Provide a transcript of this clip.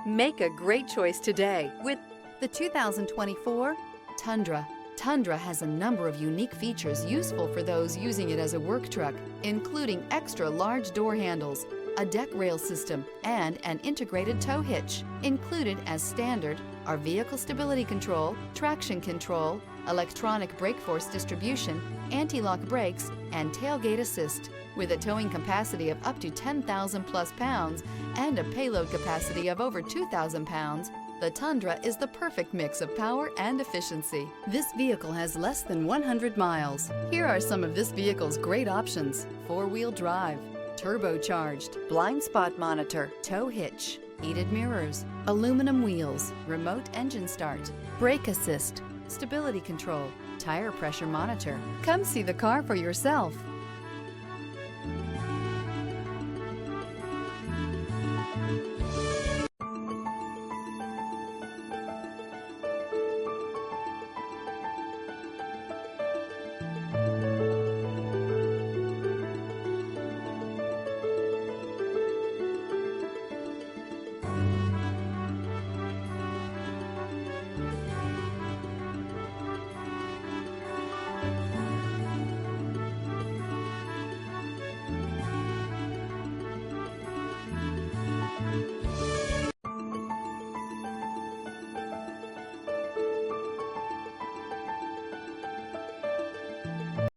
Make a great choice today with the 2024 Tundra. Tundra has a number of unique features useful for those using it as a work truck, including extra large door handles, a deck rail system, and an integrated tow hitch. Included as standard are vehicle stability control, traction control, electronic brake force distribution, anti-lock brakes, and tailgate assist. With a towing capacity of up to 10,000 plus pounds and a payload capacity of over 2,000 pounds, the Tundra is the perfect mix of power and efficiency. This vehicle has less than 100 miles. Here are some of this vehicle's great options: four-wheel drive, turbocharged, blind spot monitor, tow hitch, heated mirrors, aluminum wheels, remote engine start, brake assist, stability control, tire pressure monitor. Come see the car for yourself.